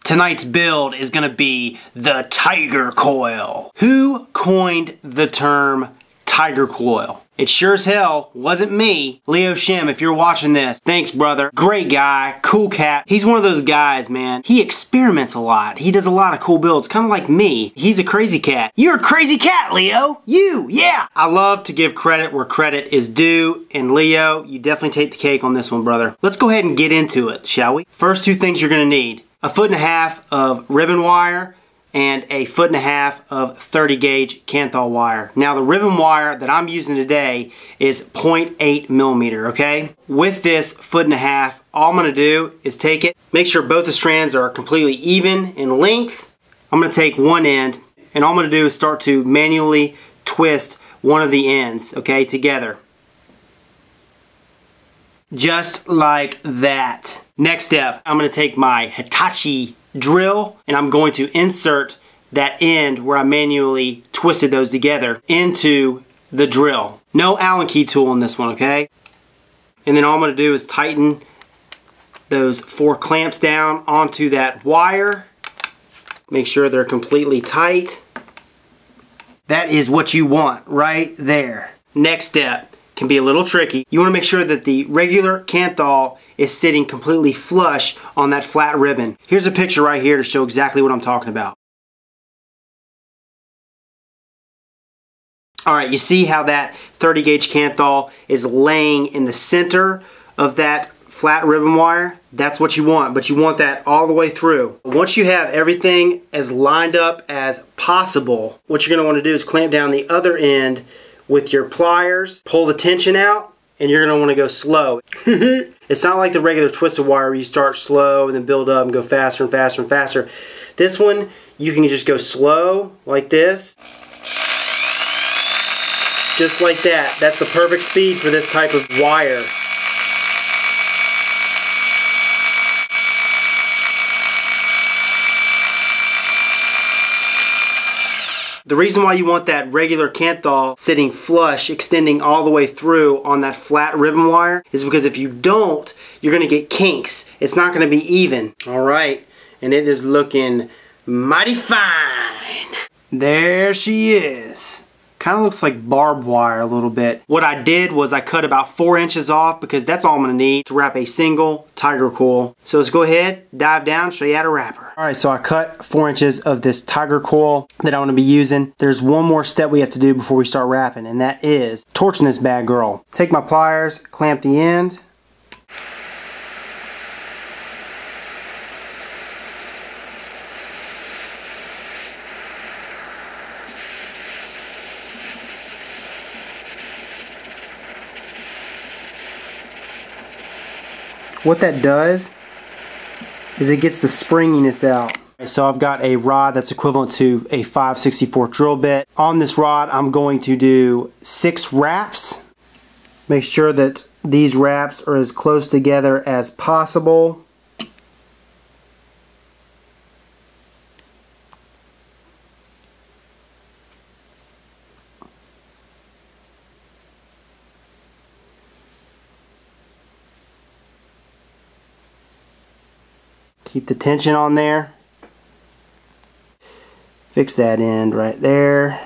Tonight's build is gonna be the Tiger Coil. Who coined the term Tiger Coil? It sure as hell wasn't me. Leo Shim, if you're watching this, thanks brother. Great guy, cool cat. He's one of those guys, man. He experiments a lot. He does a lot of cool builds, kind of like me. He's a crazy cat. You're a crazy cat, Leo. You, yeah. I love to give credit where credit is due, and Leo, you definitely take the cake on this one, brother. Let's go ahead and get into it, shall we? First two things you're gonna need: 1.5 feet of ribbon wire and 1.5 feet of 30 gauge Kanthal wire. Now the ribbon wire that I'm using today is 0.8 millimeter, okay? With this 1.5 feet, all I'm gonna do is take it, make sure both the strands are completely even in length. I'm gonna take one end, and all I'm gonna do is start to manually twist one of the ends, okay, together. Just like that. Next step, I'm going to take my Hitachi drill and I'm going to insert that end where I manually twisted those together into the drill. No Allen key tool on this one, okay? And then all I'm going to do is tighten those 4 clamps down onto that wire. Make sure they're completely tight. That is what you want right there. Next step can be a little tricky. You want to make sure that the regular Kanthal is sitting completely flush on that flat ribbon. Here's a picture right here to show exactly what I'm talking about. Alright, you see how that 30 gauge Kanthal is laying in the center of that flat ribbon wire? That's what you want, but you want that all the way through. Once you have everything as lined up as possible, what you're going to want to do is clamp down the other end with your pliers, pull the tension out, and you're going to want to go slow. It's not like the regular twisted wire where you start slow and then build up and go faster and faster and faster. This one, you can just go slow like this. Just like that. That's the perfect speed for this type of wire. The reason why you want that regular Kanthal sitting flush, extending all the way through on that flat ribbon wire is because if you don't, you're going to get kinks. It's not going to be even. Alright, and it is looking mighty fine. There she is. Kind of looks like barbed wire a little bit. What I did was I cut about 4 inches off because that's all I'm going to need to wrap a single Tiger Coil. So let's go ahead, dive down, show you how to wrap her. Alright, so I cut 4 inches of this Tiger Coil that I want to be using. There's one more step we have to do before we start wrapping, and that is torching this bad girl. Take my pliers, clamp the end. What that does is it gets the springiness out. So I've got a rod that's equivalent to a 5/64 drill bit. On this rod I'm going to do 6 wraps. Make sure that these wraps are as close together as possible. Keep the tension on there. Fix that end right there.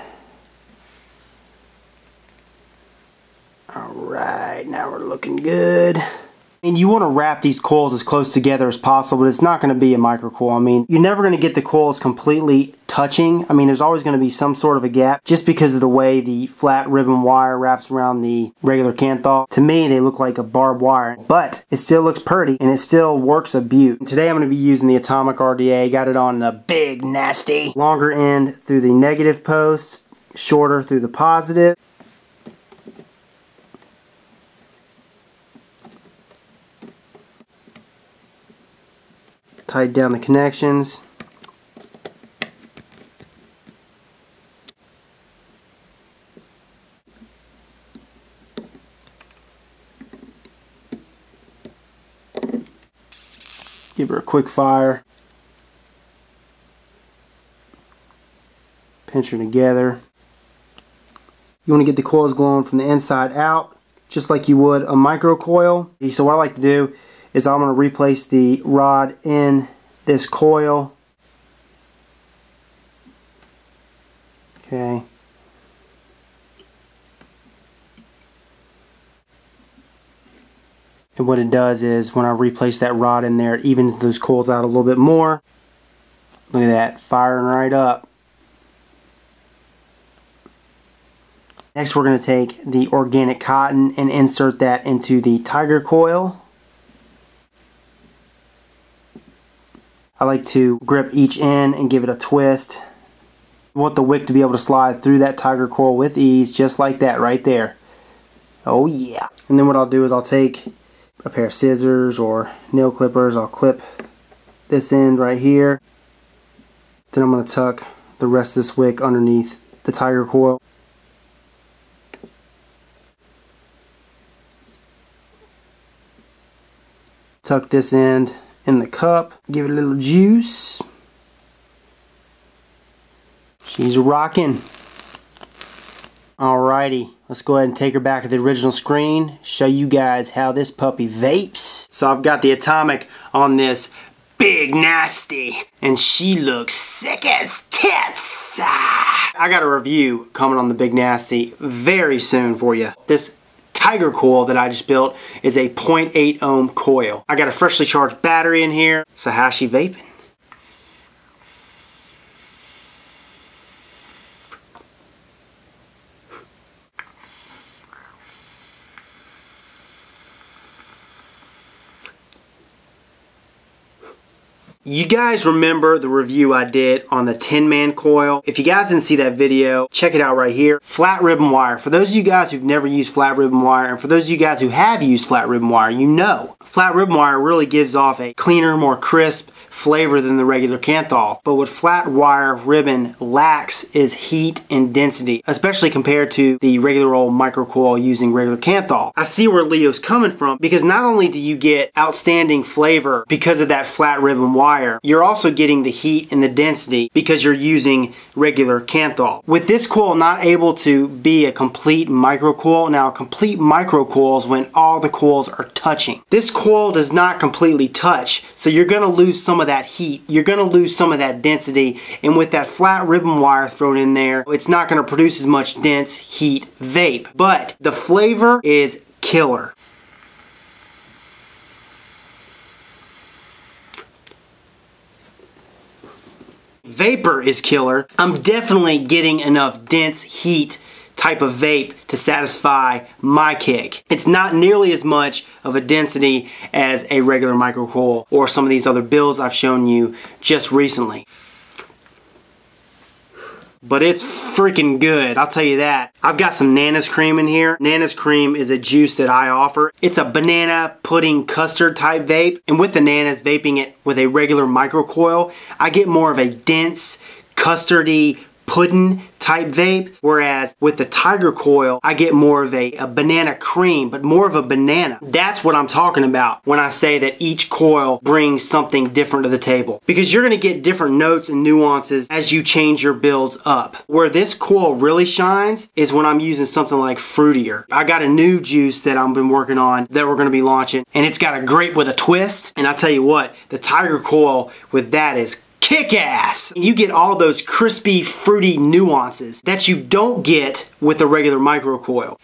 Alright, now we're looking good. I mean, you want to wrap these coils as close together as possible, but it's not going to be a micro coil. I mean, you're never going to get the coils completely touching. I mean, there's always going to be some sort of a gap just because of the way the flat ribbon wire wraps around the regular Kanthal. To me, they look like a barbed wire, but it still looks pretty and it still works a beaut. Today, I'm going to be using the Atomic RDA. Got it on the big, nasty, longer end through the negative post, shorter through the positive. Tighten down the connections. Give her a quick fire. Pinch her together. You want to get the coils glowing from the inside out, just like you would a micro coil. So what I like to do is I'm going to replace the rod in this coil. Okay. And what it does is when I replace that rod in there, it evens those coils out a little bit more. Look at that, firing right up. Next we're going to take the organic cotton and insert that into the Tiger Coil. I like to grip each end and give it a twist. You want the wick to be able to slide through that Tiger Coil with ease, just like that right there. Oh yeah. And then what I'll do is I'll take a pair of scissors or nail clippers. I'll clip this end right here. Then I'm going to tuck the rest of this wick underneath the Tiger Coil. Tuck this end in the cup. Give it a little juice. She's rocking. Alrighty, let's go ahead and take her back to the original screen, show you guys how this puppy vapes. So I've got the atomic on this Big Nasty, and she looks sick as tits. I got a review coming on the Big Nasty very soon for you. This Tiger Coil that I just built is a 0.8 ohm coil. I got a freshly charged battery in here. So how's she vaping? You guys remember the review I did on the Tin Man coil? If you guys didn't see that video, check it out right here. Flat ribbon wire. For those of you guys who've never used flat ribbon wire, and for those of you guys who have used flat ribbon wire, you know. Flat ribbon wire really gives off a cleaner, more crisp flavor than the regular Kanthal. But what flat wire ribbon lacks is heat and density, especially compared to the regular old micro coil using regular Kanthal. I see where Leo's coming from, because not only do you get outstanding flavor because of that flat ribbon wire, you're also getting the heat and the density because you're using regular Kanthal. With this coil not able to be a complete micro coil, now a complete micro coil is when all the coils are touching. This coil does not completely touch, so you're going to lose some of that heat, you're going to lose some of that density, and with that flat ribbon wire thrown in there, it's not going to produce as much dense heat vape. But the flavor is killer. Vapor is killer. I'm definitely getting enough dense heat type of vape to satisfy my kick. It's not nearly as much of a density as a regular micro coil or some of these other builds I've shown you just recently. But it's freaking good, I'll tell you that. I've got some Nana's Cream in here. Nana's Cream is a juice that I offer. It's a banana pudding custard type vape. And with the Nana's, vaping it with a regular micro coil, I get more of a dense, custardy, pudding type vape, whereas with the Tiger Coil, I get more of a banana cream, but more of a banana. That's what I'm talking about when I say that each coil brings something different to the table. Because you're going to get different notes and nuances as you change your builds up. Where this coil really shines is when I'm using something like fruitier. I got a new juice that I've been working on that we're going to be launching, and it's got a grape with a twist, and I tell you what, the Tiger Coil with that is kick-ass! You get all those crispy, fruity nuances that you don't get with a regular micro coil.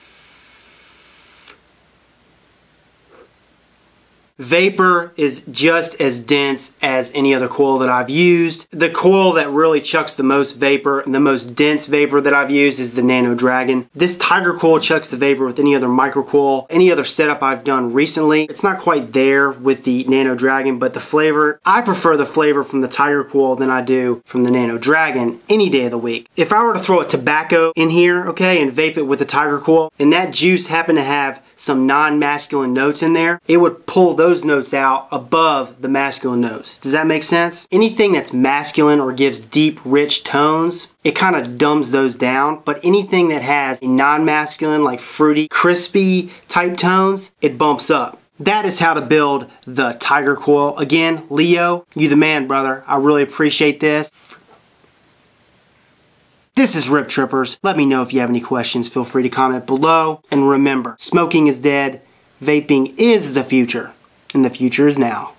Vapor is just as dense as any other coil that I've used. The coil that really chucks the most vapor and the most dense vapor that I've used is the Nano Dragon. This Tiger Coil chucks the vapor with any other micro coil, any other setup I've done recently. It's not quite there with the Nano Dragon, but the flavor, I prefer the flavor from the Tiger Coil than I do from the Nano Dragon any day of the week. If I were to throw a tobacco in here, okay, and vape it with the Tiger Coil, and that juice happened to have some non-masculine notes in there, it would pull those notes out above the masculine notes. Does that make sense? Anything that's masculine or gives deep, rich tones, it kind of dumbs those down, but anything that has a non-masculine, like fruity, crispy type tones, it bumps up. That is how to build the Tiger Coil. Again, Leo, you the man, brother. I really appreciate this. This is Rip Trippers. Let me know if you have any questions. Feel free to comment below. And remember, smoking is dead, vaping is the future, and the future is now.